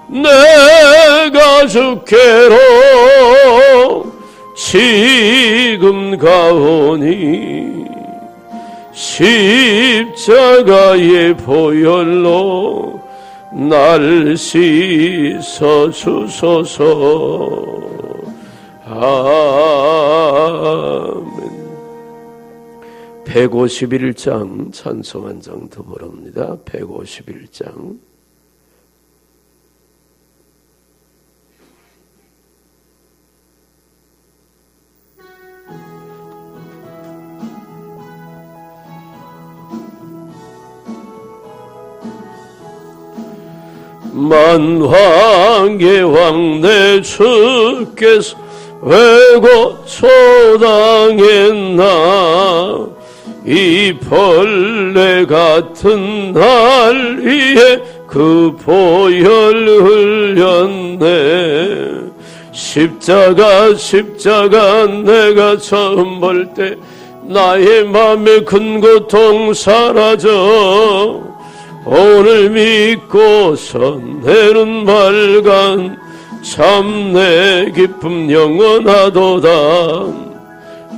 내가 주께로 지금 가오니 십자가의 보혈로 날 씻어 주소서. 아멘. 151장 찬송 한 장 더 부릅니다. 151장. 만왕의 왕 내 주께서 왜고 초당했나. 이 벌레 같은 날 위에 그 보혈 흘렸네. 십자가 내가 처음 볼 때 나의 맘에 큰 고통 사라져. 오늘 믿고서 내는 말간 참 내 기쁨 영원하도다.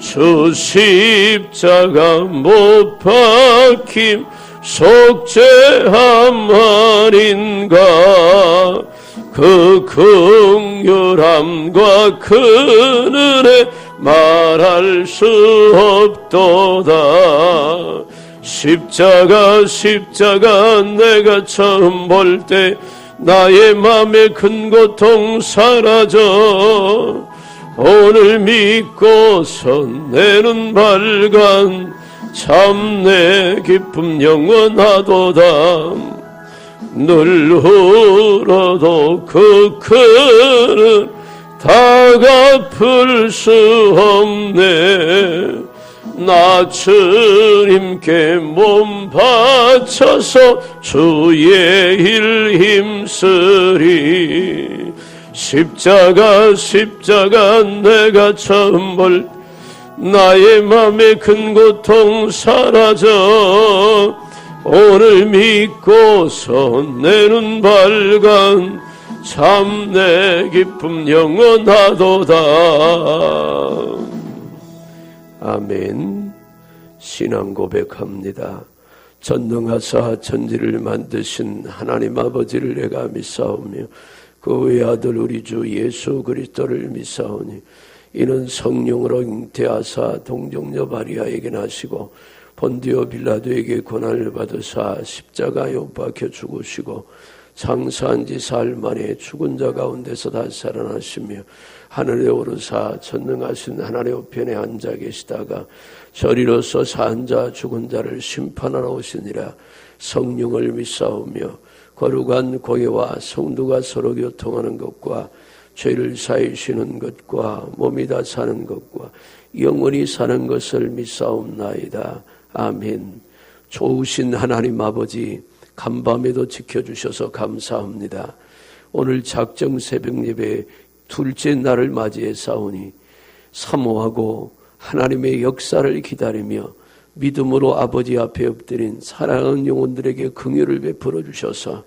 주 십자가 못 박힘 속죄함 아닌가. 그 긍휼함과 그 은혜 말할 수 없도다. 십자가 내가 처음 볼 때 나의 맘에 큰 고통 사라져. 오늘 믿고서 내는 발간 참 내 기쁨 영원하도다. 늘 울어도 그 큰을 다 갚을 수 없네. 나 주님께 몸 바쳐서 주의 일 힘쓰리. 십자가 내가 처음 볼 나의 맘에 큰 고통 사라져. 오늘 믿고서 내는 발간 참 내 기쁨 영원하도다. 아멘. 신앙 고백합니다. 전능하사 천지를 만드신 하나님 아버지를 내가 믿사오며 그 외아들 우리 주 예수 그리스도를 믿사오니 이는 성령으로 잉태하사 동정녀 마리아에게 나시고 본디오 빌라도에게 고난을 받으사 십자가에 못 박혀 죽으시고 장사한 지 사흘 만에 죽은 자 가운데서 다시 살아나시며 하늘에 오르사 전능하신 하나님 우편에 앉아 계시다가 저리로서 산 자 죽은 자를 심판하러 오시니라. 성령을 믿사오며 거룩한 공예와 성도가 서로 교통하는 것과 죄를 사하시는 것과 몸이 다 사는 것과 영원히 사는 것을 믿사옵나이다. 아멘. 좋으신 하나님 아버지, 간밤에도 지켜주셔서 감사합니다. 오늘 작정 새벽 예배 둘째 날을 맞이해 싸우니 사모하고 하나님의 역사를 기다리며 믿음으로 아버지 앞에 엎드린 사랑하는 영혼들에게 긍휼을 베풀어 주셔서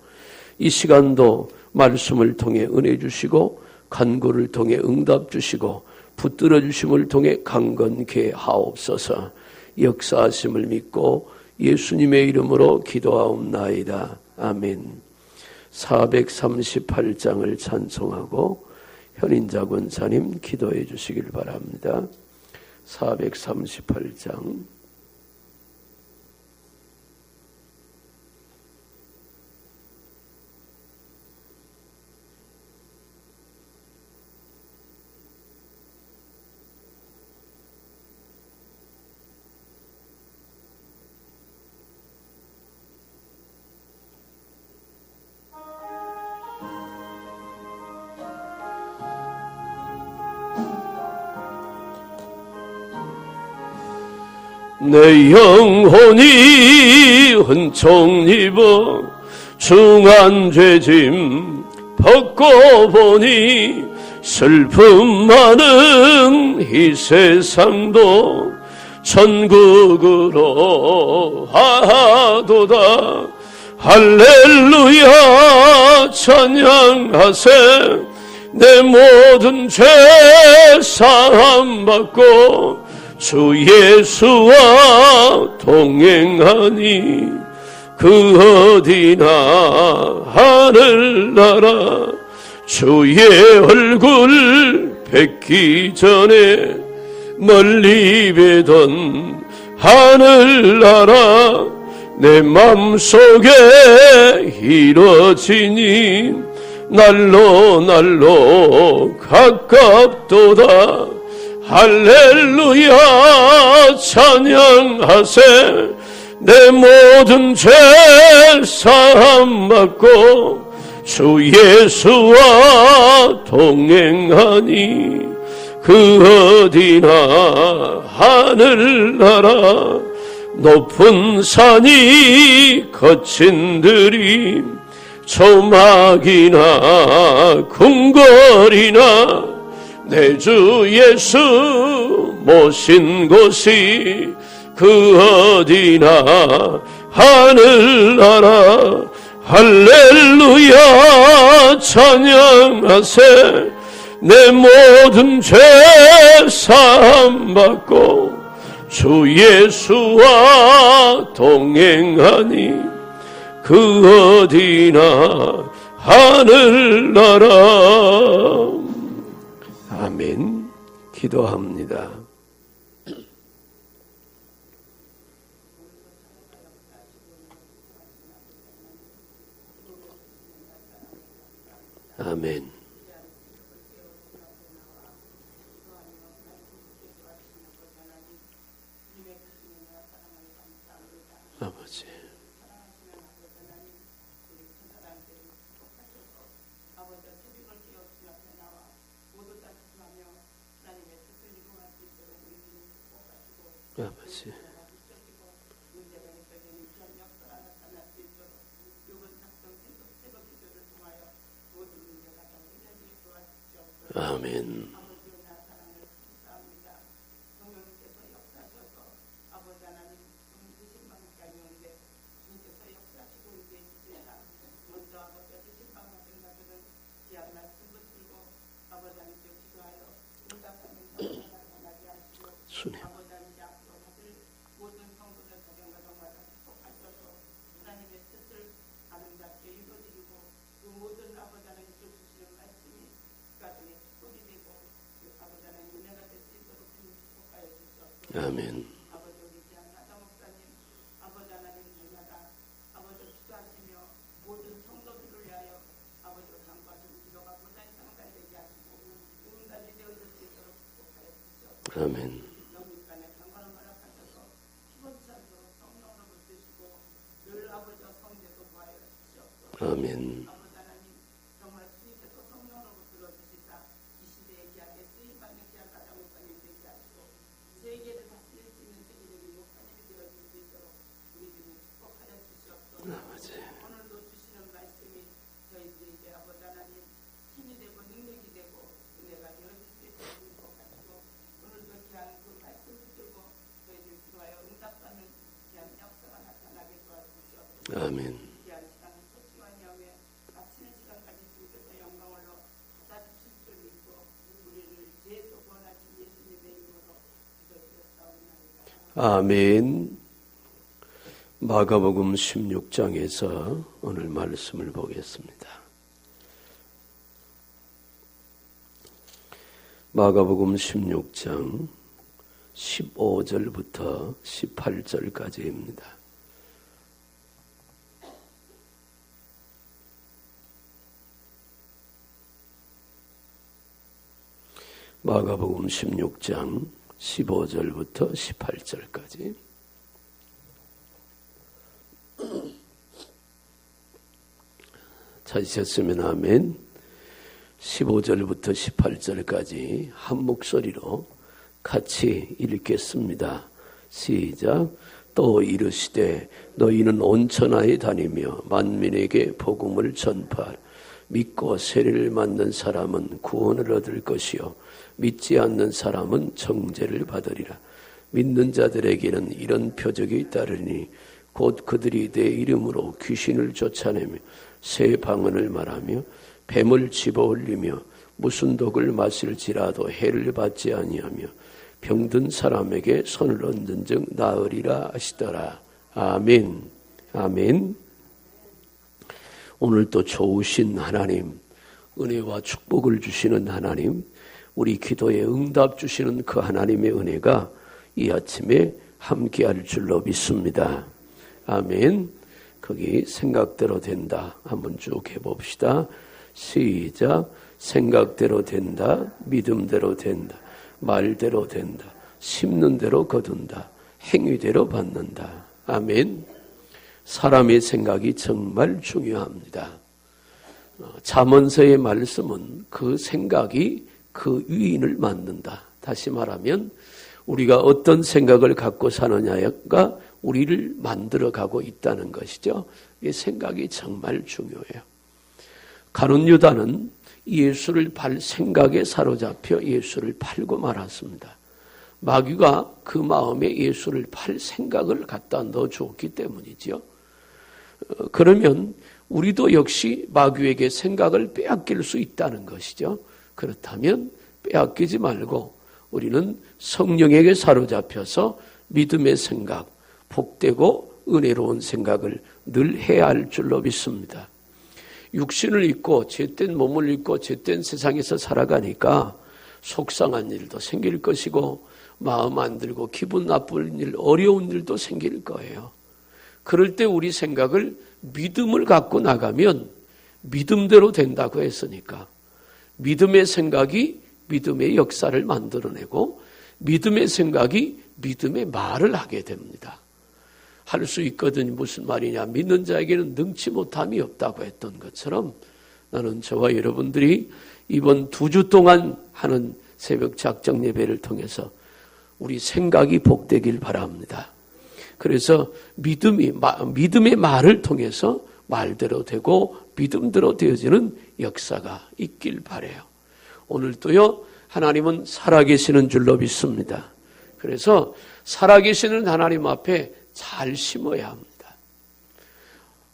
이 시간도 말씀을 통해 은혜 주시고 간구를 통해 응답 주시고 붙들어 주심을 통해 강건케 하옵소서. 역사하심을 믿고 예수님의 이름으로 기도하옵나이다. 아멘. 438장을 찬송하고 현인자 권사님 기도해 주시길 바랍니다. 438장. 내 영혼이 은총 입어 중한 죄짐 벗고 보니 슬픔 많은 이 세상도 천국으로 하도다. 할렐루야 찬양하세. 내 모든 죄 사함 받고 주 예수와 동행하니 그 어디나 하늘나라 주의 얼굴 뵙기 전에 멀리 뵈던 하늘나라 내 맘속에 이루어지니 날로 가깝도다. 할렐루야 찬양하세. 내 모든 죄 사함 받고 주 예수와 동행하니 그 어디나 하늘나라 높은 산이 거친 들이 조막이나 궁궐이나 내 주 예수 모신 곳이 그 어디나 하늘나라 할렐루야 찬양하세. 내 모든 죄 사함 받고 주 예수와 동행하니 그 어디나 하늘나라. 아멘. 기도합니다. 아멘. 아버지, 아버지, 아멘. 주님, 아멘. 아멘. 아멘. 아멘. 아멘. 마가복음 16장에서 오늘 말씀을 보겠습니다. 마가복음 16장 15절부터 18절까지입니다. 마가복음 16장 15절부터 18절까지. 찾으셨으면 아멘. 15절부터 18절까지 한 목소리로 같이 읽겠습니다. 시작. 또 이르시되 너희는 온 천하에 다니며 만민에게 복음을 전파하라. 믿고 세례를 받는 사람은 구원을 얻을 것이요 믿지 않는 사람은 정죄를 받으리라. 믿는 자들에게는 이런 표적이 따르니 곧 그들이 내 이름으로 귀신을 쫓아내며 새 방언을 말하며 뱀을 집어올리며 무슨 독을 마실지라도 해를 받지 아니하며 병든 사람에게 손을 얹은 즉 나으리라 하시더라. 아멘. 아멘. 오늘도 좋으신 하나님, 은혜와 축복을 주시는 하나님, 우리 기도에 응답 주시는 그 하나님의 은혜가 이 아침에 함께할 줄로 믿습니다. 아멘. 거기 생각대로 된다. 한번 쭉 해봅시다. 시작. 생각대로 된다. 믿음대로 된다. 말대로 된다. 심는 대로 거둔다. 행위대로 받는다. 아멘. 사람의 생각이 정말 중요합니다. 잠언서의 말씀은 그 생각이 그 위인을 만든다. 다시 말하면 우리가 어떤 생각을 갖고 사느냐가 우리를 만들어가고 있다는 것이죠. 이 생각이 정말 중요해요. 가룟 유다는 예수를 팔 생각에 사로잡혀 예수를 팔고 말았습니다. 마귀가 그 마음에 예수를 팔 생각을 갖다 넣어주었기 때문이죠. 그러면 우리도 역시 마귀에게 생각을 빼앗길 수 있다는 것이죠. 그렇다면 빼앗기지 말고 우리는 성령에게 사로잡혀서 믿음의 생각, 복되고 은혜로운 생각을 늘 해야 할 줄로 믿습니다. 육신을 입고 죄된 몸을 입고 죄된 세상에서 살아가니까 속상한 일도 생길 것이고 마음 안 들고 기분 나쁜 일, 어려운 일도 생길 거예요. 그럴 때 우리 생각을 믿음을 갖고 나가면 믿음대로 된다고 했으니까 믿음의 생각이 믿음의 역사를 만들어내고 믿음의 생각이 믿음의 말을 하게 됩니다. 할 수 있거든요. 무슨 말이냐. 믿는 자에게는 능치 못함이 없다고 했던 것처럼 나는 저와 여러분들이 이번 2주 동안 하는 새벽 작정 예배를 통해서 우리 생각이 복되길 바랍니다. 그래서 믿음의 말을 통해서 말대로 되고 믿음대로 되어지는 역사가 있길 바라요. 오늘도요, 하나님은 살아계시는 줄로 믿습니다. 그래서 살아계시는 하나님 앞에 잘 심어야 합니다.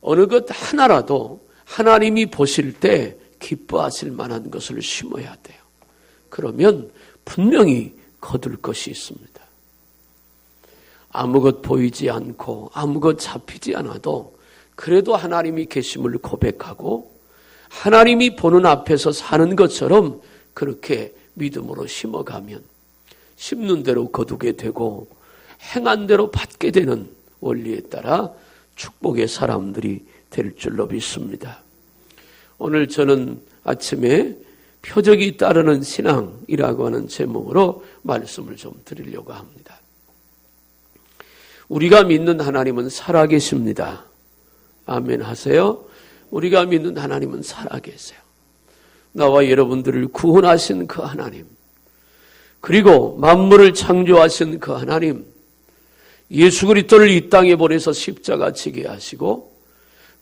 어느 것 하나라도 하나님이 보실 때 기뻐하실 만한 것을 심어야 돼요. 그러면 분명히 거둘 것이 있습니다. 아무것 보이지 않고 아무것 잡히지 않아도 그래도 하나님이 계심을 고백하고 하나님이 보는 앞에서 사는 것처럼 그렇게 믿음으로 심어가면 심는 대로 거두게 되고 행한 대로 받게 되는 원리에 따라 축복의 사람들이 될 줄로 믿습니다. 오늘 저는 아침에 표적이 따르는 신앙이라고 하는 제목으로 말씀을 좀 드리려고 합니다. 우리가 믿는 하나님은 살아계십니다. 아멘 하세요. 우리가 믿는 하나님은 살아계세요. 나와 여러분들을 구원하신 그 하나님, 그리고 만물을 창조하신 그 하나님, 예수 그리스도를 이 땅에 보내서 십자가 지게 하시고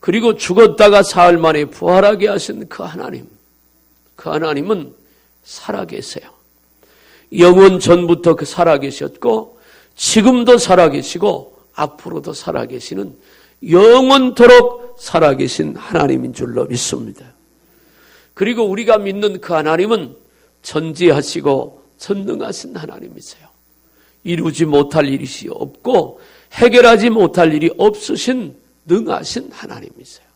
그리고 죽었다가 사흘 만에 부활하게 하신 그 하나님, 그 하나님은 살아계세요. 영원 전부터 그 살아계셨고 지금도 살아계시고 앞으로도 살아계시는 영원토록 살아계신 하나님인 줄로 믿습니다. 그리고 우리가 믿는 그 하나님은 전지하시고 전능하신 하나님이세요. 이루지 못할 일이 없고 해결하지 못할 일이 없으신 능하신 하나님이세요.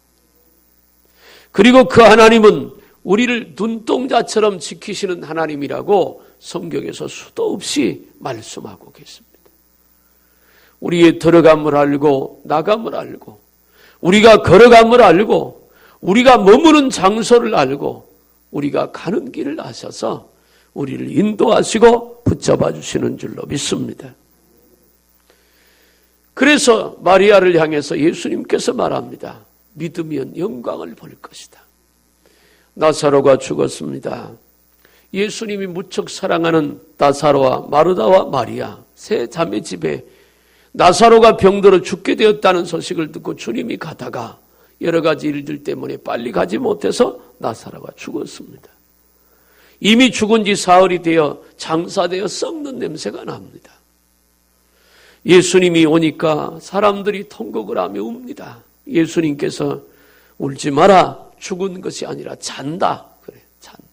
그리고 그 하나님은 우리를 눈동자처럼 지키시는 하나님이라고 성경에서 수도 없이 말씀하고 계십니다. 우리의 들어감을 알고 나감을 알고 우리가 걸어감을 알고 우리가 머무는 장소를 알고 우리가 가는 길을 아셔서 우리를 인도하시고 붙잡아 주시는 줄로 믿습니다. 그래서 마리아를 향해서 예수님께서 말합니다. 믿으면 영광을 볼 것이다. 나사로가 죽었습니다. 예수님이 무척 사랑하는 나사로와 마르다와 마리아 세 자매 집에 나사로가 병들어 죽게 되었다는 소식을 듣고 주님이 가다가 여러 가지 일들 때문에 빨리 가지 못해서 나사로가 죽었습니다. 이미 죽은 지 사흘이 되어 장사되어 썩는 냄새가 납니다. 예수님이 오니까 사람들이 통곡을 하며 웁니다. 예수님께서 울지 마라. 죽은 것이 아니라 잔다. 그래, 잔다.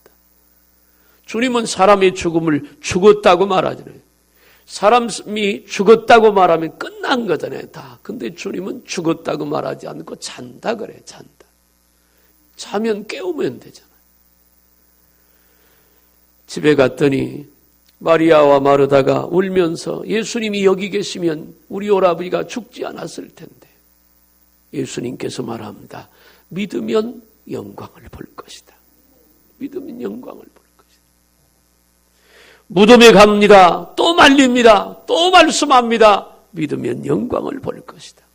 주님은 사람의 죽음을 죽었다고 말하잖아요. 사람이 죽었다고 말하면 끝난 거잖아요, 다. 근데 주님은 죽었다고 말하지 않고 잔다 그래, 잔다. 자면 깨우면 되잖아요. 집에 갔더니 마리아와 마르다가 울면서 예수님이 여기 계시면 우리 오라버니가 죽지 않았을 텐데 예수님께서 말합니다. 믿으면 영광을 볼 것이다. 믿으면 영광을 볼 것이다. 무덤에 갑니다. 또 말립니다. 또 말씀합니다. 믿으면 영광을 볼 것이다.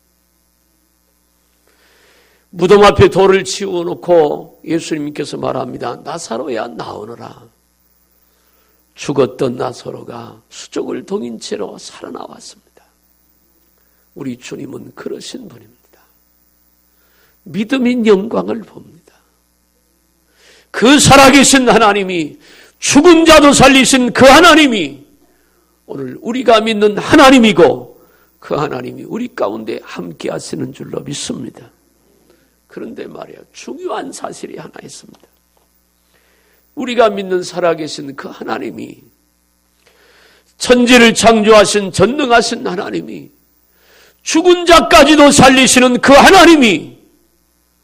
무덤 앞에 돌을 치워놓고 예수님께서 말합니다. 나사로야 나오너라. 죽었던 나사로가 수족을 동인 채로 살아나왔습니다. 우리 주님은 그러신 분입니다. 믿음인 영광을 봅니다. 그 살아계신 하나님이 죽은 자도 살리신 그 하나님이 오늘 우리가 믿는 하나님이고 그 하나님이 우리 가운데 함께 하시는 줄로 믿습니다. 그런데 말이야 중요한 사실이 하나 있습니다. 우리가 믿는 살아계신 그 하나님이 천지를 창조하신 전능하신 하나님이 죽은 자까지도 살리시는 그 하나님이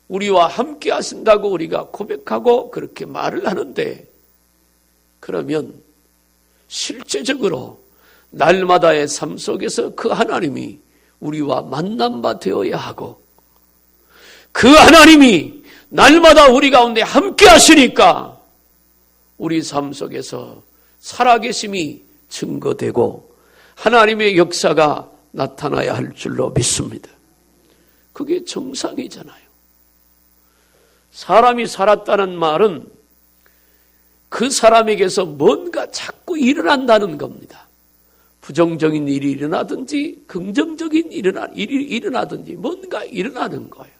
우리와 함께 하신다고 우리가 고백하고 그렇게 말을 하는데 그러면 실제적으로 날마다의 삶 속에서 그 하나님이 우리와 만난 바 되어야 하고 그 하나님이 날마다 우리 가운데 함께 하시니까 우리 삶 속에서 살아계심이 증거되고 하나님의 역사가 나타나야 할 줄로 믿습니다. 그게 정상이잖아요. 사람이 살았다는 말은 그 사람에게서 뭔가 자꾸 일어난다는 겁니다. 부정적인 일이 일어나든지 긍정적인 일이 일어나든지 뭔가 일어나는 거예요.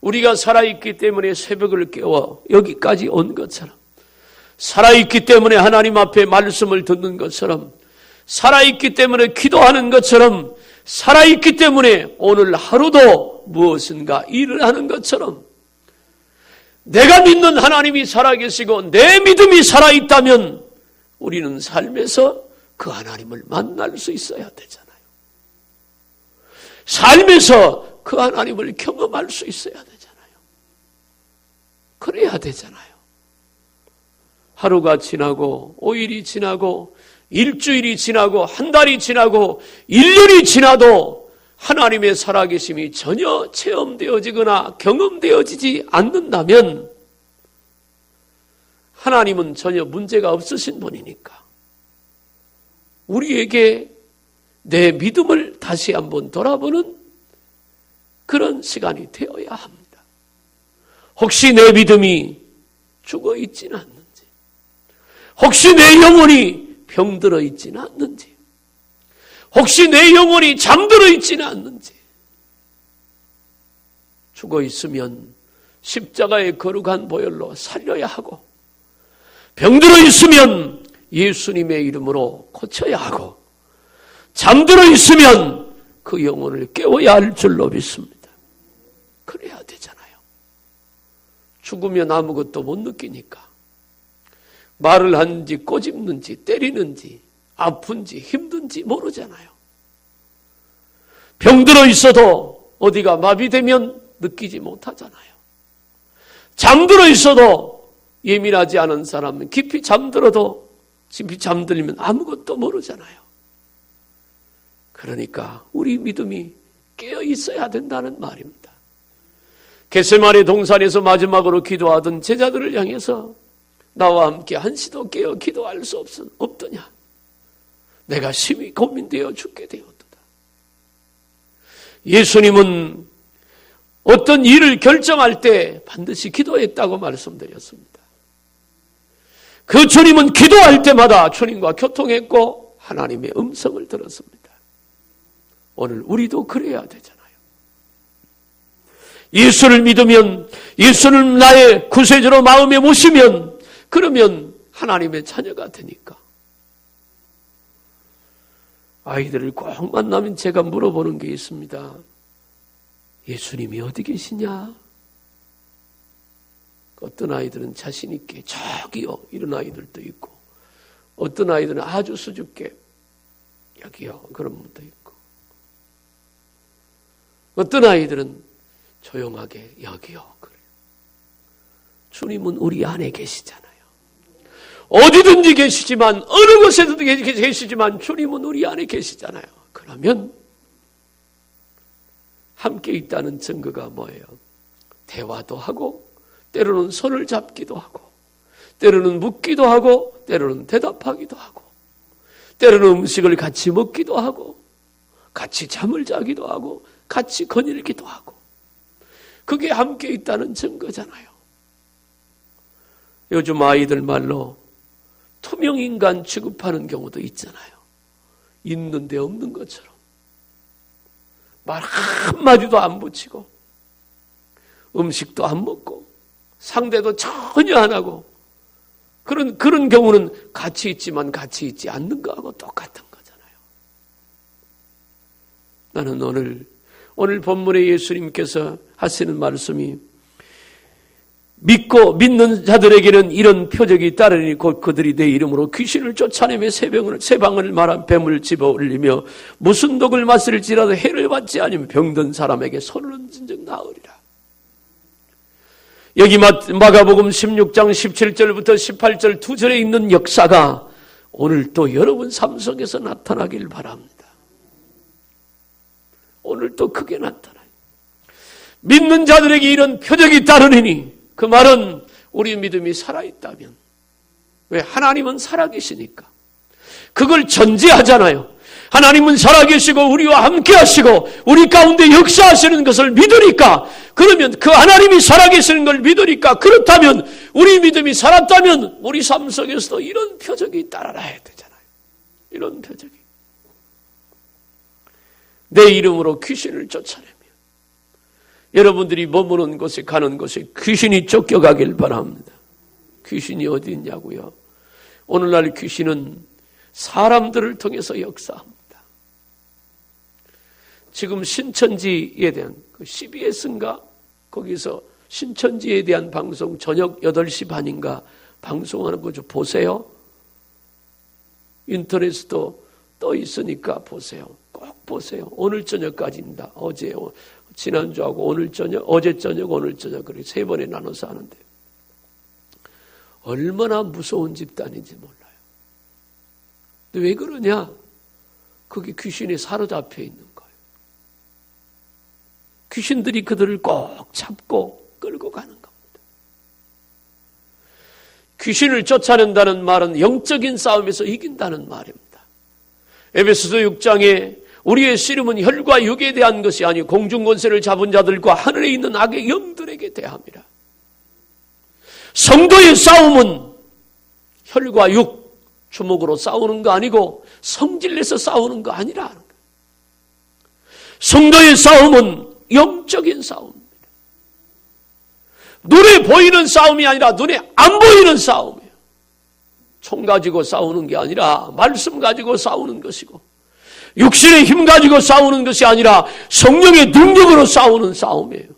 우리가 살아있기 때문에 새벽을 깨워 여기까지 온 것처럼 살아있기 때문에 하나님 앞에 말씀을 듣는 것처럼 살아있기 때문에 기도하는 것처럼 살아있기 때문에 오늘 하루도 무엇인가 일을 하는 것처럼 내가 믿는 하나님이 살아계시고 내 믿음이 살아있다면 우리는 삶에서 그 하나님을 만날 수 있어야 되잖아요. 삶에서 그 하나님을 경험할 수 있어야 되잖아요. 그래야 되잖아요. 하루가 지나고 5일이 지나고 일주일이 지나고 한 달이 지나고 1년이 지나도 하나님의 살아계심이 전혀 체험되어지거나 경험되어지지 않는다면 하나님은 전혀 문제가 없으신 분이니까 우리에게 내 믿음을 다시 한번 돌아보는 그런 시간이 되어야 합니다. 혹시 내 믿음이 죽어 있지는 않는지, 혹시 내 영혼이 병들어 있지는 않는지, 혹시 내 영혼이 잠들어 있지는 않는지, 죽어 있으면 십자가의 거룩한 보혈로 살려야 하고, 병들어 있으면 예수님의 이름으로 고쳐야 하고, 잠들어 있으면 그 영혼을 깨워야 할 줄로 믿습니다. 그래야 되잖아요. 죽으면 아무것도 못 느끼니까 말을 하는지 꼬집는지 때리는지 아픈지 힘든지 모르잖아요. 병들어 있어도 어디가 마비되면 느끼지 못하잖아요. 잠들어 있어도 예민하지 않은 사람은 깊이 잠들어도 깊이 잠들면 아무것도 모르잖아요. 그러니까 우리 믿음이 깨어 있어야 된다는 말입니다. 겟세마네 동산에서 마지막으로 기도하던 제자들을 향해서 나와 함께 한시도 깨어 기도할 수 없더냐? 내가 심히 고민되어 죽게 되었도다. 예수님은 어떤 일을 결정할 때 반드시 기도했다고 말씀드렸습니다. 그 주님은 기도할 때마다 주님과 교통했고 하나님의 음성을 들었습니다. 오늘 우리도 그래야 되잖아요. 예수를 믿으면, 예수를 나의 구세주로 마음에 모시면, 그러면 하나님의 자녀가 되니까. 아이들을 꼭 만나면 제가 물어보는 게 있습니다. 예수님이 어디 계시냐? 어떤 아이들은 자신 있게 저기요 이런 아이들도 있고, 어떤 아이들은 아주 수줍게 여기요 그런 분도 있고, 어떤 아이들은 조용하게 여기요 그래요. 주님은 우리 안에 계시잖아요. 어디든지 계시지만, 어느 곳에서도 계시지만 주님은 우리 안에 계시잖아요. 그러면 함께 있다는 증거가 뭐예요? 대화도 하고, 때로는 손을 잡기도 하고, 때로는 묻기도 하고, 때로는 대답하기도 하고, 때로는 음식을 같이 먹기도 하고, 같이 잠을 자기도 하고, 같이 거닐기도 하고. 그게 함께 있다는 증거잖아요. 요즘 아이들 말로 투명인간 취급하는 경우도 있잖아요. 있는데 없는 것처럼. 말 한마디도 안 붙이고, 음식도 안 먹고, 상대도 전혀 안 하고, 그런 경우는 같이 있지만 같이 있지 않는 거하고 똑같은 거잖아요. 나는 오늘 본문에 예수님께서 하시는 말씀이, 믿는 자들에게는 이런 표적이 따르니 곧 그들이 내 이름으로 귀신을 쫓아내며 새 방언을 말한 뱀을 집어 올리며 무슨 독을 마실지라도 해를 받지 않으면 병든 사람에게 손을 얹은 적 나으리라. 여기 마가복음 16장 17절부터 18절 2절에 있는 역사가 오늘 또 여러분 삶 속에서 나타나길 바랍니다. 오늘 또 크게 나타나요. 믿는 자들에게 이런 표적이 따르니, 그 말은 우리 믿음이 살아있다면, 왜? 하나님은 살아계시니까. 그걸 전제하잖아요. 하나님은 살아계시고 우리와 함께 하시고 우리 가운데 역사하시는 것을 믿으니까, 그러면 그 하나님이 살아계시는 걸 믿으니까, 그렇다면 우리 믿음이 살았다면 우리 삶 속에서도 이런 표적이 따라야 되잖아요. 이런 표적이. 내 이름으로 귀신을 쫓아내며 여러분들이 머무는 곳에 가는 곳에 귀신이 쫓겨가길 바랍니다. 귀신이 어디 있냐고요? 오늘날 귀신은 사람들을 통해서 역사합니다. 지금 신천지에 대한 그 CBS인가 거기서 신천지에 대한 방송 저녁 8시 반인가 방송하는 거 좀 보세요. 인터넷에도 떠 있으니까 보세요. 꼭 보세요. 오늘 저녁까지입니다. 지난주하고 오늘 저녁, 어제 저녁, 오늘 저녁, 그렇게 3번에 나눠서 하는데, 얼마나 무서운 집단인지 몰라요. 근데 왜 그러냐? 그게 귀신에 사로잡혀 있는 거예요. 귀신들이 그들을 꼭 잡고 끌고 가는 겁니다. 귀신을 쫓아낸다는 말은 영적인 싸움에서 이긴다는 말입니다. 에베소서 6장에 우리의 씨름은 혈과 육에 대한 것이 아니고 공중권세를 잡은 자들과 하늘에 있는 악의 영들에게 대함이라. 성도의 싸움은 혈과 육, 주먹으로 싸우는 거 아니고 성질내서 싸우는 거 아니라. 성도의 싸움은 영적인 싸움입니다. 눈에 보이는 싸움이 아니라 눈에 안 보이는 싸움이에요. 총 가지고 싸우는 게 아니라 말씀 가지고 싸우는 것이고, 육신의 힘 가지고 싸우는 것이 아니라 성령의 능력으로 싸우는 싸움이에요.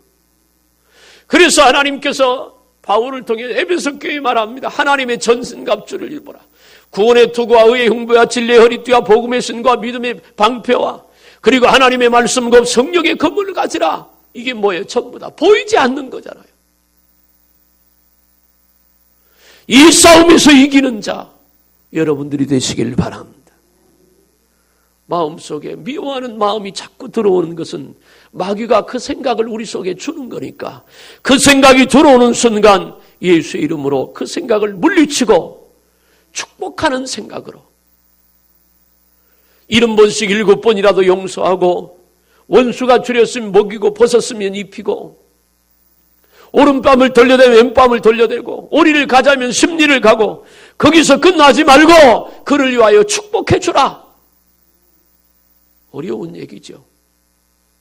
그래서 하나님께서 바울을 통해 에베소 교회에 말합니다. 하나님의 전신갑주를 입어라. 구원의 투구와 의의 흉보와 진리의 허리띠와 복음의 신과 믿음의 방패와 그리고 하나님의 말씀과 성령의 검을 가지라. 이게 뭐예요? 전부 다 보이지 않는 거잖아요. 이 싸움에서 이기는 자 여러분들이 되시길 바랍니다. 마음속에 미워하는 마음이 자꾸 들어오는 것은 마귀가 그 생각을 우리 속에 주는 거니까, 그 생각이 들어오는 순간 예수의 이름으로 그 생각을 물리치고 축복하는 생각으로 70번씩 7번이라도 용서하고, 원수가 줄였으면 먹이고 벗었으면 입히고, 오른밤을 돌려대면 왼밤을 돌려대고, 오리를 가자면 십리를 가고, 거기서 끝나지 말고 그를 위하여 축복해 주라. 어려운 얘기죠.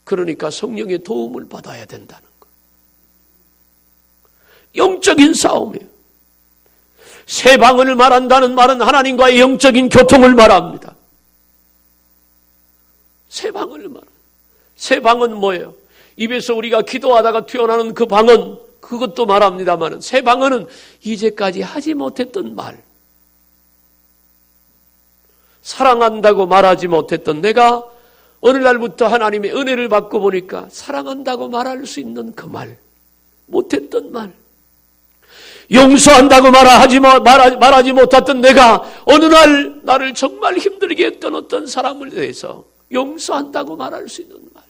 그러니까 성령의 도움을 받아야 된다는 거. 영적인 싸움이에요. 새 방언을 말한다는 말은 하나님과의 영적인 교통을 말합니다. 새 방언을 말합니다. 새 방언은 뭐예요? 입에서 우리가 기도하다가 튀어나오는 그 방언, 그것도 말합니다만 새 방언은 이제까지 하지 못했던 말, 사랑한다고 말하지 못했던 내가 어느 날부터 하나님의 은혜를 받고 보니까 사랑한다고 말할 수 있는 그 말, 못했던 말, 용서한다고 말하지 못했던 내가 어느 날 나를 정말 힘들게 했던 어떤 사람을 대해서 용서한다고 말할 수 있는 말,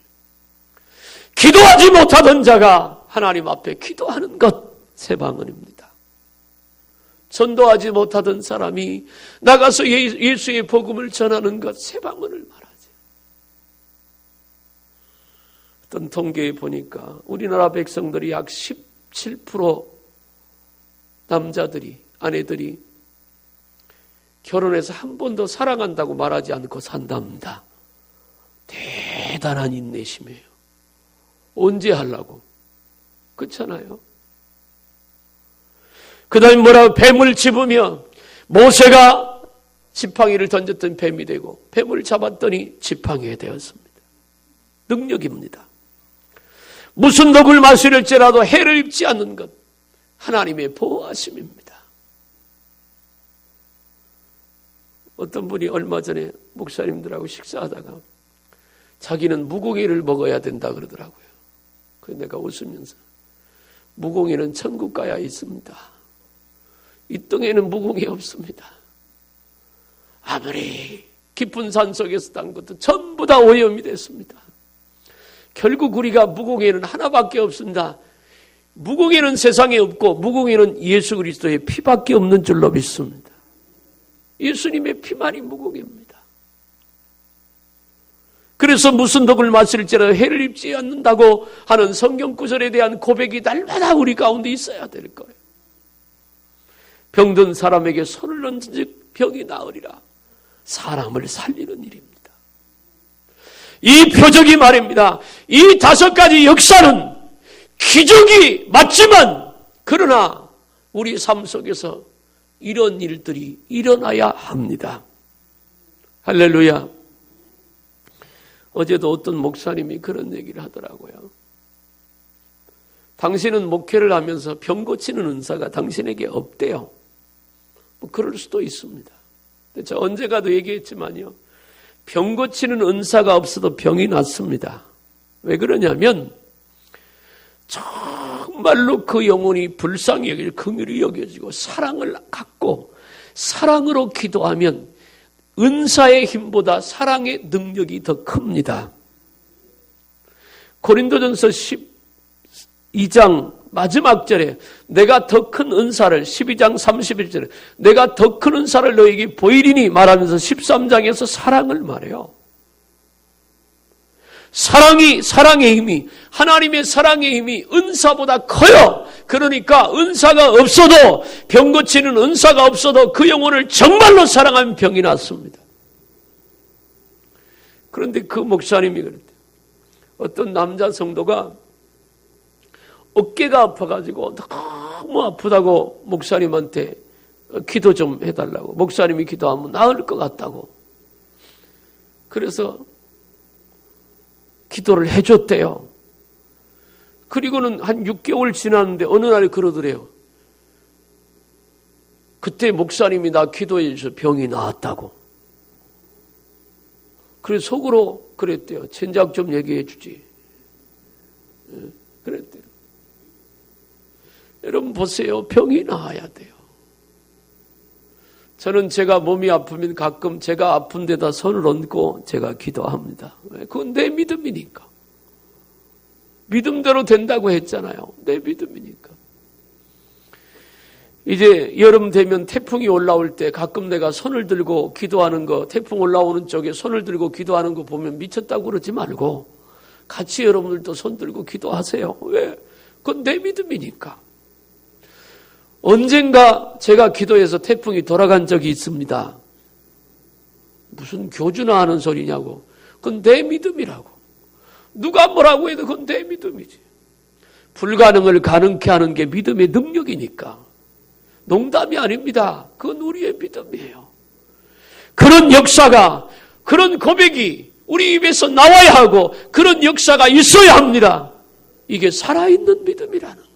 기도하지 못하던 자가 하나님 앞에 기도하는 것, 새 방언입니다. 전도하지 못하던 사람이 나가서 예수의 복음을 전하는 것, 새 방언을 말하지. 어떤 통계에 보니까 우리나라 백성들이 약 17% 남자들이, 아내들이 결혼해서 한 번도 사랑한다고 말하지 않고 산답니다. 대단한 인내심이에요. 언제 하려고? 그렇잖아요. 그 다음에 뭐라고? 뱀을 집으며 모세가 지팡이를 던졌던 뱀이 되고 뱀을 잡았더니 지팡이가 되었습니다. 능력입니다. 무슨 독을 마실지라도 해를 입지 않는 것, 하나님의 보호하심입니다. 어떤 분이 얼마 전에 목사님들하고 식사하다가 자기는 무공해를 먹어야 된다 그러더라고요. 그래서 내가 웃으면서 무공해는 천국 가야 있습니다. 이 땅에는 무공해 없습니다. 아무리 깊은 산 속에서 딴 것도 전부 다 오염이 됐습니다. 결국 우리가 무공해는 하나밖에 없습니다. 무공해는 세상에 없고 무공해는 예수 그리스도의 피밖에 없는 줄로 믿습니다. 예수님의 피만이 무공해입니다. 그래서 무슨 독을 마실지라도 해를 입지 않는다고 하는 성경 구절에 대한 고백이 날마다 우리 가운데 있어야 될 거예요. 병든 사람에게 손을 얹은즉 병이 나으리라. 사람을 살리는 일입니다. 이 표적이 말입니다. 이 5가지 역사는 기적이 맞지만 그러나 우리 삶 속에서 이런 일들이 일어나야 합니다. 할렐루야. 어제도 어떤 목사님이 그런 얘기를 하더라고요. 당신은 목회를 하면서 병 고치는 은사가 당신에게 없대요. 뭐 그럴 수도 있습니다. 저 언제가도 얘기했지만요. 병 고치는 은사가 없어도 병이 낫습니다. 왜 그러냐면 정말로 그 영혼이 불쌍히 여길 긍휼히 여겨지고 사랑을 갖고 사랑으로 기도하면 은사의 힘보다 사랑의 능력이 더 큽니다. 고린도전서 12장 마지막 절에 내가 더 큰 은사를 12장 31절에 내가 더 큰 은사를 너에게 보이리니 말하면서 13장에서 사랑을 말해요. 사랑의 힘이 하나님의 사랑의 힘이 은사보다 커요. 그러니까 은사가 없어도 병 고치는 은사가 없어도 그 영혼을 정말로 사랑하면 병이 낫습니다. 그런데 그 목사님이 그랬대요. 어떤 남자 성도가 어깨가 아파가지고 너무 아프다고 목사님한테 기도 좀 해달라고. 목사님이 기도하면 나을 것 같다고. 그래서 기도를 해줬대요. 그리고는 한 6개월 지났는데 어느 날에 그러더래요. 그때 목사님이 나 기도해 주셔서 병이 나았다고. 그래서 속으로 그랬대요. 진작 좀 얘기해 주지. 그랬대요. 여러분 보세요. 병이 나아야 돼요. 저는 제가 몸이 아프면 가끔 제가 아픈 데다 손을 얹고 제가 기도합니다. 그건 내 믿음이니까. 믿음대로 된다고 했잖아요. 내 믿음이니까. 이제 여름 되면 태풍이 올라올 때 가끔 내가 손을 들고 기도하는 거, 태풍 올라오는 쪽에 손을 들고 기도하는 거 보면 미쳤다고 그러지 말고 같이 여러분들도 손 들고 기도하세요. 왜? 그건 내 믿음이니까. 언젠가 제가 기도해서 태풍이 돌아간 적이 있습니다. 무슨 교주나 하는 소리냐고. 그건 내 믿음이라고. 누가 뭐라고 해도 그건 내 믿음이지. 불가능을 가능케 하는 게 믿음의 능력이니까. 농담이 아닙니다. 그건 우리의 믿음이에요. 그런 역사가, 그런 고백이 우리 입에서 나와야 하고 그런 역사가 있어야 합니다. 이게 살아있는 믿음이라는 거예요.